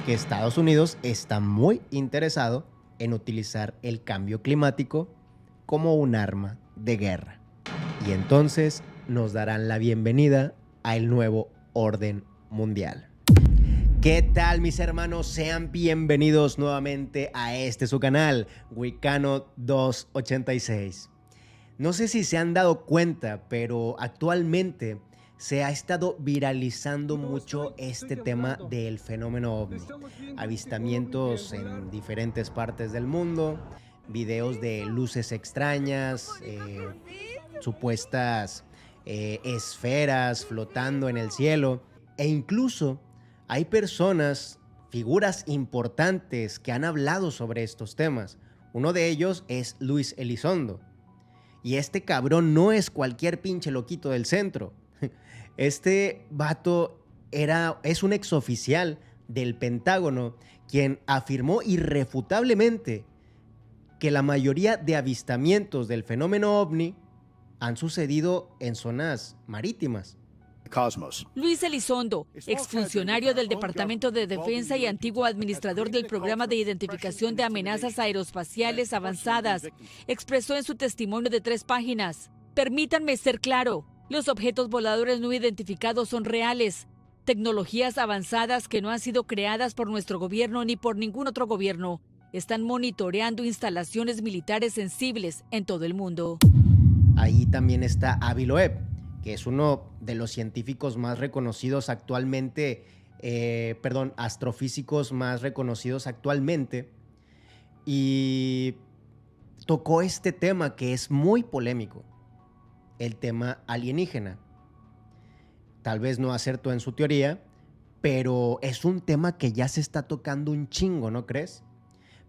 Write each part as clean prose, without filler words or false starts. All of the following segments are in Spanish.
que Estados Unidos está muy interesado en utilizar el cambio climático como un arma de guerra. Y entonces nos darán la bienvenida al nuevo orden mundial. ¿Qué tal, mis hermanos? Sean bienvenidos nuevamente a su canal, Wicano 286. No sé si se han dado cuenta, pero actualmente se ha estado viralizando mucho este tema del fenómeno OVNI. Avistamientos en diferentes partes del mundo, videos de luces extrañas, supuestas esferas flotando en el cielo, e incluso hay personas, figuras importantes que han hablado sobre estos temas. Uno de ellos es Luis Elizondo. Y este cabrón no es cualquier pinche loquito del centro. Este vato es un exoficial del Pentágono quien afirmó irrefutablemente que la mayoría de avistamientos del fenómeno OVNI han sucedido en zonas marítimas. Cosmos. Luis Elizondo, exfuncionario del Departamento de Defensa y antiguo administrador del Programa de Identificación de Amenazas Aeroespaciales Avanzadas, expresó en su testimonio de 3 páginas: permítanme ser claro, los objetos voladores no identificados son reales, tecnologías avanzadas que no han sido creadas por nuestro gobierno ni por ningún otro gobierno, están monitoreando instalaciones militares sensibles en todo el mundo. Ahí también está Avi Loeb, que es uno de los científicos más reconocidos actualmente, astrofísicos más reconocidos actualmente, y tocó este tema que es muy polémico, el tema alienígena. Tal vez no acertó en su teoría, pero es un tema que ya se está tocando un chingo, ¿no crees?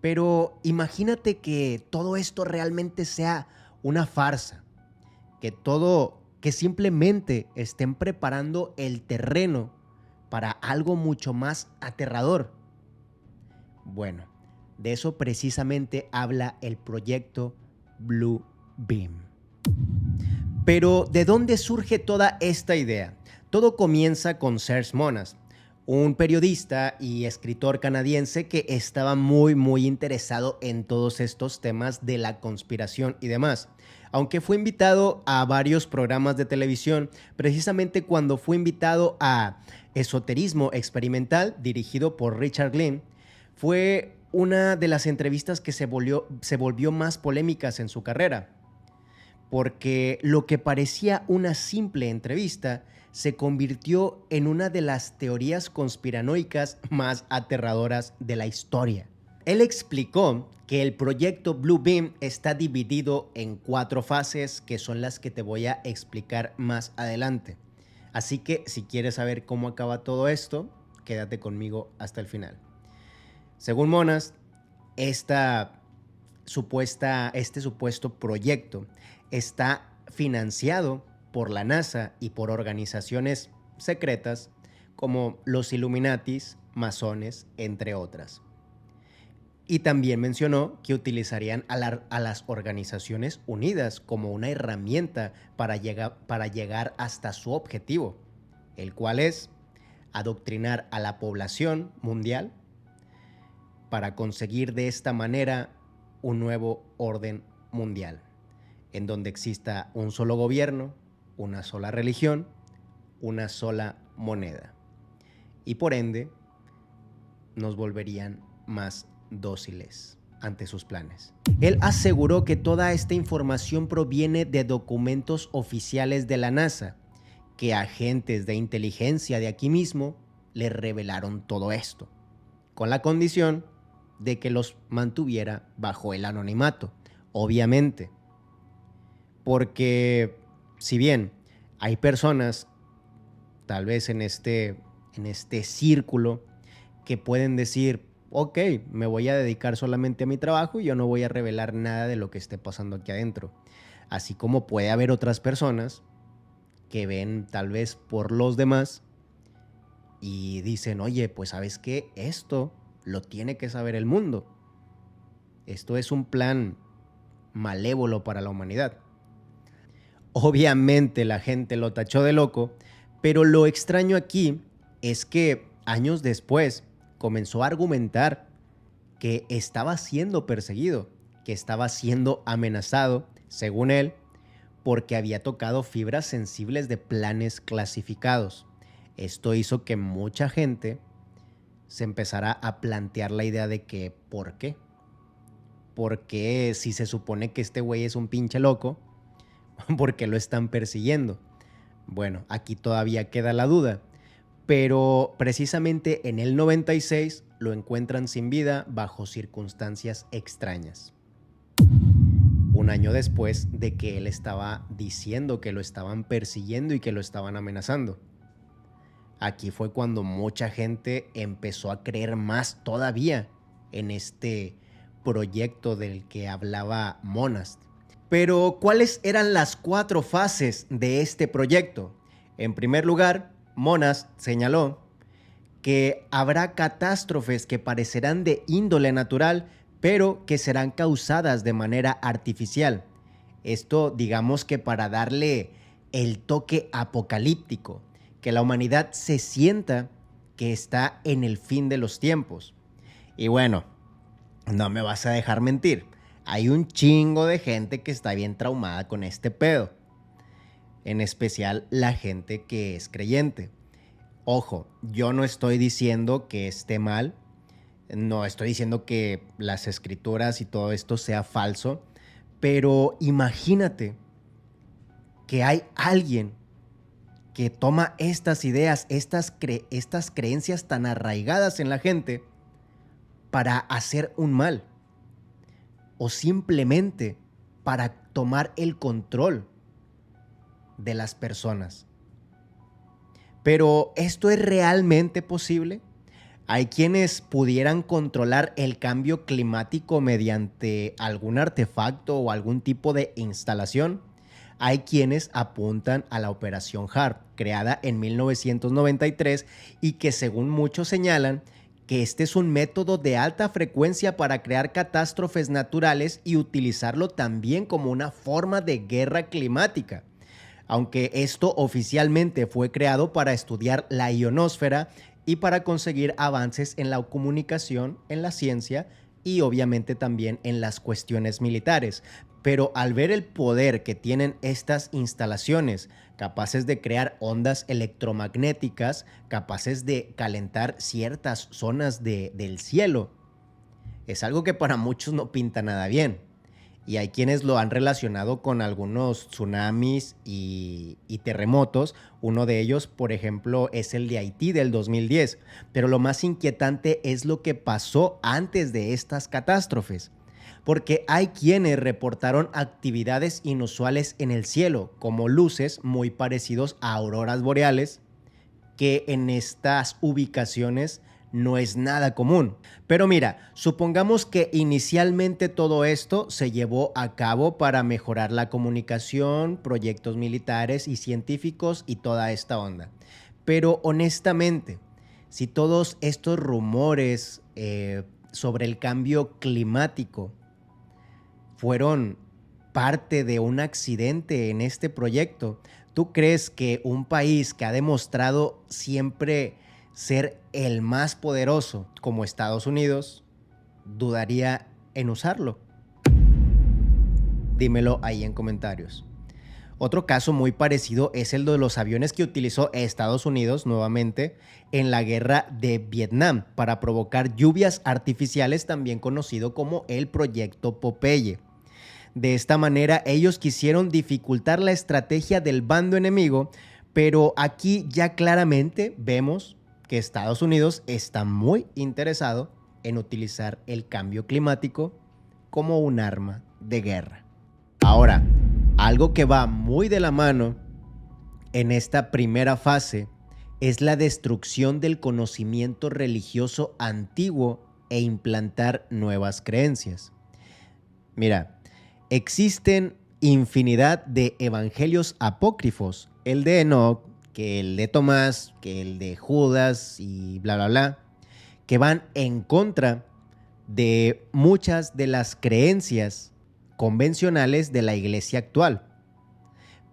Pero imagínate que todo esto realmente sea una farsa, que simplemente estén preparando el terreno para algo mucho más aterrador. Bueno, de eso precisamente habla el proyecto Blue Beam. Pero, ¿de dónde surge toda esta idea? Todo comienza con Serge Moniz, un periodista y escritor canadiense que estaba muy interesado en todos estos temas de la conspiración y demás. Aunque fue invitado a varios programas de televisión, precisamente cuando fue invitado a Esoterismo Experimental, dirigido por Richard Lynn, fue una de las entrevistas que se volvió más polémicas en su carrera, porque lo que parecía una simple entrevista se convirtió en una de las teorías conspiranoicas más aterradoras de la historia. Él explicó que el proyecto Blue Beam está dividido en 4 fases, que son las que te voy a explicar más adelante. Así que si quieres saber cómo acaba todo esto, quédate conmigo hasta el final. Según Moniz, este supuesto proyecto está financiado por la NASA y por organizaciones secretas como los Illuminatis, masones, entre otras. Y también mencionó que utilizarían a las Organizaciones Unidas como una herramienta para llegar hasta su objetivo, el cual es adoctrinar a la población mundial para conseguir de esta manera un nuevo orden mundial, en donde exista un solo gobierno, una sola religión, una sola moneda. Y por ende, nos volverían más dóciles ante sus planes. Él aseguró que toda esta información proviene de documentos oficiales de la NASA, que agentes de inteligencia de aquí mismo le revelaron todo esto, con la condición de que los mantuviera bajo el anonimato, obviamente. Porque si bien hay personas, tal vez en este círculo, que pueden decir: ok, me voy a dedicar solamente a mi trabajo y yo no voy a revelar nada de lo que esté pasando aquí adentro. Así como puede haber otras personas que ven tal vez por los demás y dicen: oye, pues ¿sabes qué? Esto lo tiene que saber el mundo. Esto es un plan malévolo para la humanidad. Obviamente la gente lo tachó de loco, pero lo extraño aquí es que años después, comenzó a argumentar que estaba siendo perseguido, que estaba siendo amenazado, según él, porque había tocado fibras sensibles de planes clasificados. Esto hizo que mucha gente se empezara a plantear la idea de que, ¿por qué? Porque si se supone que este güey es un pinche loco, ¿por qué lo están persiguiendo? Bueno, aquí todavía queda la duda, pero precisamente en el 96 lo encuentran sin vida bajo circunstancias extrañas. Un año después de que él estaba diciendo que lo estaban persiguiendo y que lo estaban amenazando. Aquí fue cuando mucha gente empezó a creer más todavía en este proyecto del que hablaba Monast. Pero, ¿cuáles eran las 4 fases de este proyecto? En primer lugar, Monast señaló que habrá catástrofes que parecerán de índole natural, pero que serán causadas de manera artificial. Esto, digamos que para darle el toque apocalíptico, que la humanidad se sienta que está en el fin de los tiempos. Y bueno, no me vas a dejar mentir, hay un chingo de gente que está bien traumada con este pedo, en especial la gente que es creyente. Ojo, yo no estoy diciendo que esté mal, no estoy diciendo que las escrituras y todo esto sea falso, pero imagínate que hay alguien que toma estas ideas, estas creencias tan arraigadas en la gente para hacer un mal o simplemente para tomar el control de las personas. Pero ¿esto es realmente posible? Hay quienes pudieran controlar el cambio climático mediante algún artefacto o algún tipo de instalación. Hay quienes apuntan a la Operación HARP, creada en 1993 y que según muchos señalan que este es un método de alta frecuencia para crear catástrofes naturales y utilizarlo también como una forma de guerra climática. Aunque esto oficialmente fue creado para estudiar la ionosfera y para conseguir avances en la comunicación, en la ciencia y obviamente también en las cuestiones militares. Pero al ver el poder que tienen estas instalaciones, capaces de crear ondas electromagnéticas, capaces de calentar ciertas zonas del cielo, es algo que para muchos no pinta nada bien. Y hay quienes lo han relacionado con algunos tsunamis y terremotos. Uno de ellos, por ejemplo, es el de Haití del 2010. Pero lo más inquietante es lo que pasó antes de estas catástrofes. Porque hay quienes reportaron actividades inusuales en el cielo, como luces muy parecidos a auroras boreales, que en estas ubicaciones no es nada común. Pero mira, supongamos que inicialmente todo esto se llevó a cabo para mejorar la comunicación, proyectos militares y científicos y toda esta onda. Pero honestamente, si todos estos rumores sobre el cambio climático fueron parte de un accidente en este proyecto, ¿tú crees que un país que ha demostrado siempre ser el más poderoso como Estados Unidos dudaría en usarlo? Dímelo ahí en comentarios. Otro caso muy parecido es el de los aviones que utilizó Estados Unidos nuevamente en la guerra de Vietnam para provocar lluvias artificiales, también conocido como el Proyecto Popeye. De esta manera ellos quisieron dificultar la estrategia del bando enemigo, pero aquí ya claramente vemos que Estados Unidos está muy interesado en utilizar el cambio climático como un arma de guerra. Ahora, algo que va muy de la mano en esta primera fase es la destrucción del conocimiento religioso antiguo e implantar nuevas creencias. Mira, existen infinidad de evangelios apócrifos, el de Enoch, que el de Tomás, que el de Judas y bla, bla, bla, que van en contra de muchas de las creencias convencionales de la iglesia actual.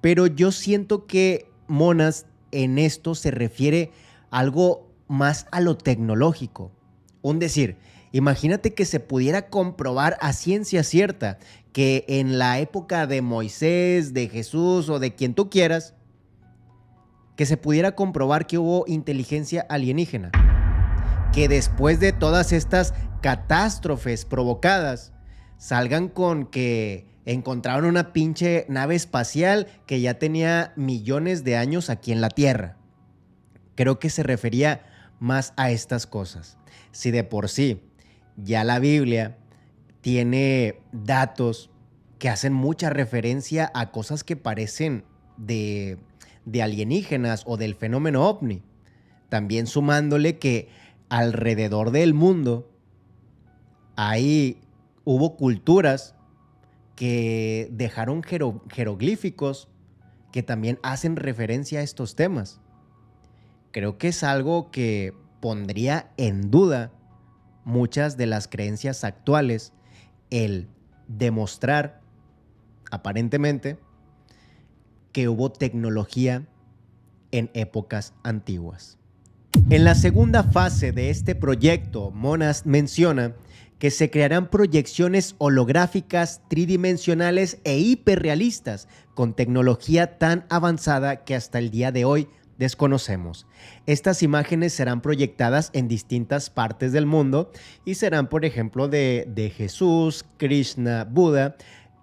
Pero yo siento que Monast en esto se refiere algo más a lo tecnológico, Un decir, imagínate que se pudiera comprobar a ciencia cierta que en la época de Moisés, de Jesús o de quien tú quieras, que se pudiera comprobar que hubo inteligencia alienígena. Que después de todas estas catástrofes provocadas, salgan con que encontraron una pinche nave espacial que ya tenía millones de años aquí en la Tierra. Creo que se refería más a estas cosas. Si de por sí ya la Biblia tiene datos que hacen mucha referencia a cosas que parecen de alienígenas o del fenómeno ovni, también sumándole que alrededor del mundo hubo culturas que dejaron jeroglíficos que también hacen referencia a estos temas. Creo que es algo que pondría en duda muchas de las creencias actuales, el demostrar aparentemente que hubo tecnología en épocas antiguas. En la segunda fase de este proyecto, Monas menciona que se crearán proyecciones holográficas tridimensionales e hiperrealistas con tecnología tan avanzada que hasta el día de hoy desconocemos. Estas imágenes serán proyectadas en distintas partes del mundo y serán, por ejemplo, de Jesús, Krishna, Buda,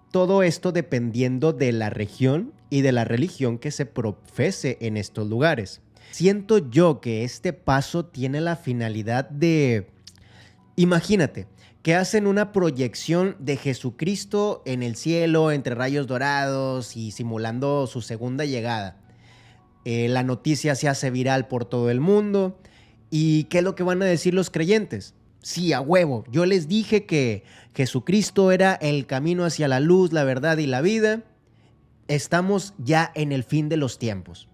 todo esto dependiendo de la región y de la religión que se profese en estos lugares. Siento yo que este paso tiene la finalidad de, imagínate, que hacen una proyección de Jesucristo en el cielo entre rayos dorados y simulando su segunda llegada. La noticia se hace viral por todo el mundo. ¿Y qué es lo que van a decir los creyentes? Sí, a huevo. Yo les dije que Jesucristo era el camino hacia la luz, la verdad y la vida. Estamos ya en el fin de los tiempos.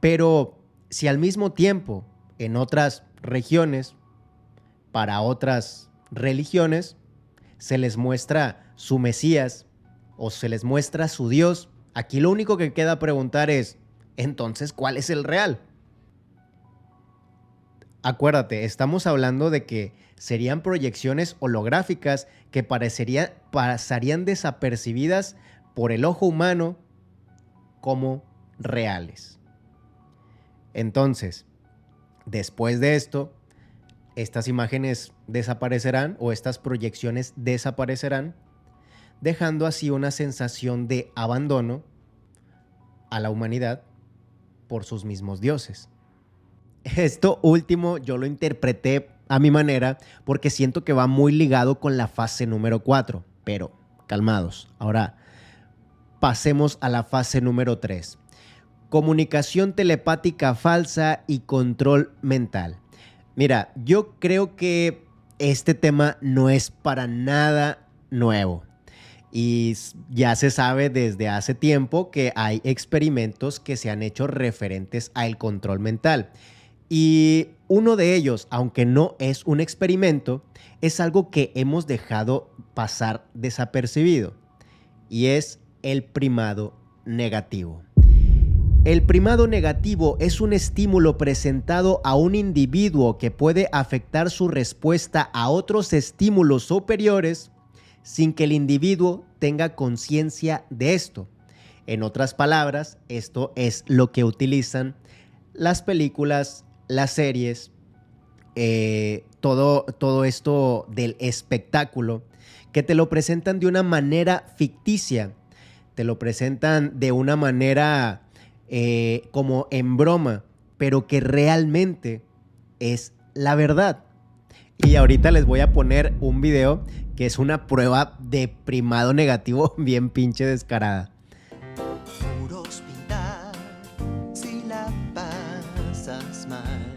Pero si al mismo tiempo en otras regiones, para otras religiones, se les muestra su Mesías o se les muestra su Dios, aquí lo único que queda preguntar es, entonces, ¿cuál es el real? Acuérdate, estamos hablando de que serían proyecciones holográficas que pasarían desapercibidas por el ojo humano como reales. Entonces, después de esto, estas imágenes desaparecerán o estas proyecciones desaparecerán, dejando así una sensación de abandono a la humanidad por sus mismos dioses. Esto último yo lo interpreté a mi manera porque siento que va muy ligado con la fase número 4, pero calmados. Ahora pasemos a la fase número 3. Comunicación telepática falsa y control mental. Mira, yo creo que este tema no es para nada nuevo. Y ya se sabe desde hace tiempo que hay experimentos que se han hecho referentes al control mental. Y uno de ellos, aunque no es un experimento, es algo que hemos dejado pasar desapercibido. Y es el primado negativo. El primado negativo es un estímulo presentado a un individuo que puede afectar su respuesta a otros estímulos superiores sin que el individuo tenga conciencia de esto. En otras palabras, esto es lo que utilizan las películas, las series, todo esto del espectáculo, que te lo presentan de una manera ficticia, te lo presentan de una manera como en broma, pero que realmente es la verdad. Y ahorita les voy a poner un video que es una prueba de primado negativo bien pinche descarada. Muros pintar si la pasas mal.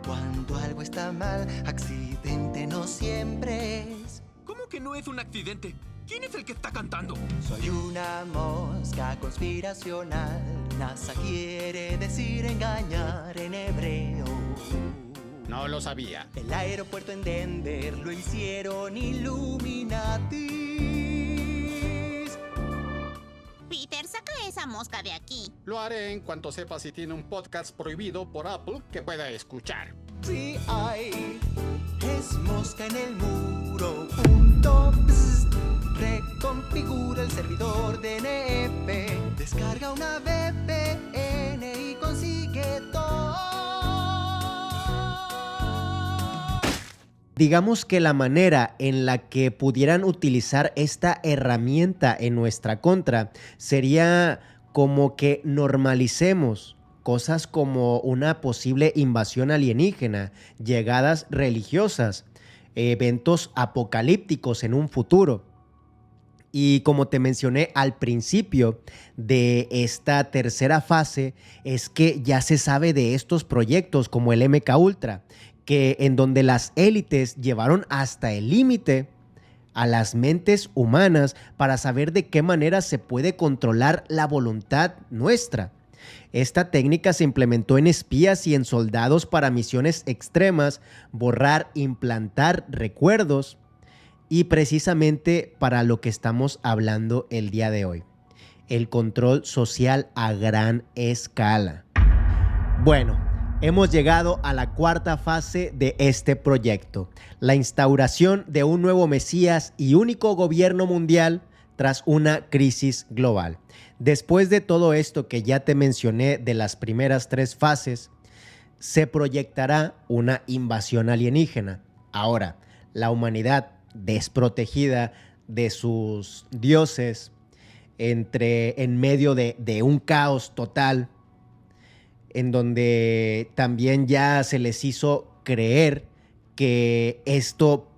Cuando algo está mal, accidente no siempre es. ¿Cómo que no es un accidente? ¿Quién es el que está cantando? Soy una mosca conspiracional. NASA quiere decir engañar en hebreo. No lo sabía. El aeropuerto en Denver lo hicieron Illuminatis. Peter, saca esa mosca de aquí. Lo haré en cuanto sepa si tiene un podcast prohibido por Apple que pueda escuchar. Sí hay, es mosca en el muro. Punto, psst. Reconfigura el servidor de NF. Descarga una VPN y consigue todo. Digamos que la manera en la que pudieran utilizar esta herramienta en nuestra contra sería como que normalicemos cosas como una posible invasión alienígena, llegadas religiosas, eventos apocalípticos en un futuro. Y como te mencioné al principio de esta tercera fase, es que ya se sabe de estos proyectos como el MK Ultra, que en donde las élites llevaron hasta el límite a las mentes humanas para saber de qué manera se puede controlar la voluntad nuestra. Esta técnica se implementó en espías y en soldados para misiones extremas, borrar, implantar recuerdos, y precisamente para lo que estamos hablando el día de hoy, el control social a gran escala. Bueno, hemos llegado a la cuarta fase de este proyecto, la instauración de un nuevo Mesías y único gobierno mundial tras una crisis global. Después de todo esto que ya te mencioné de las primeras tres fases, se proyectará una invasión alienígena. Ahora, la humanidad desprotegida de sus dioses, en medio de un caos total, en donde también ya se les hizo creer que esto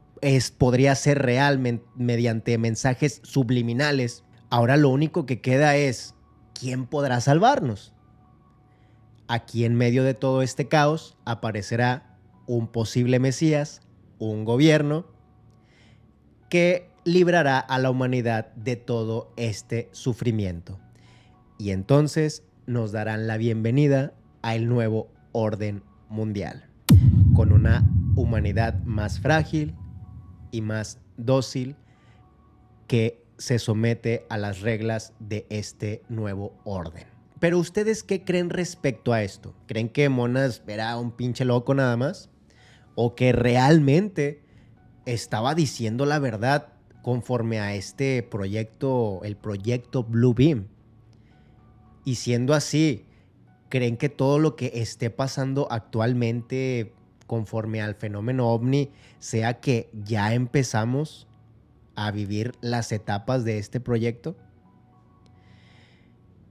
podría ser real mediante mensajes subliminales. Ahora lo único que queda es, ¿quién podrá salvarnos? Aquí en medio de todo este caos aparecerá un posible Mesías, un gobierno que librará a la humanidad de todo este sufrimiento. Y entonces nos darán la bienvenida al nuevo orden mundial, con una humanidad más frágil y más dócil que se somete a las reglas de este nuevo orden. Pero ¿ustedes qué creen respecto a esto? ¿Creen que Monas era un pinche loco nada más? ¿O que realmente estaba diciendo la verdad conforme a este proyecto, el proyecto Blue Beam? Y siendo así, ¿creen que todo lo que esté pasando actualmente conforme al fenómeno ovni sea que ya empezamos a vivir las etapas de este proyecto?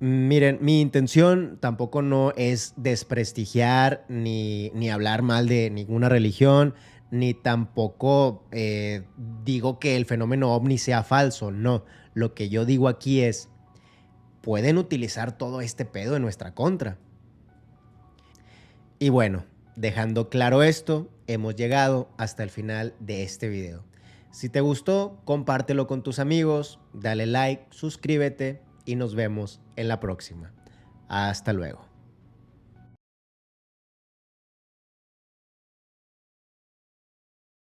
Miren, mi intención tampoco no es desprestigiar ni hablar mal de ninguna religión, ni tampoco digo que el fenómeno ovni sea falso. No, lo que yo digo aquí es, pueden utilizar todo este pedo en nuestra contra. Y bueno, dejando claro esto, hemos llegado hasta el final de este video. Si te gustó, compártelo con tus amigos, dale like, suscríbete y nos vemos en la próxima. Hasta luego.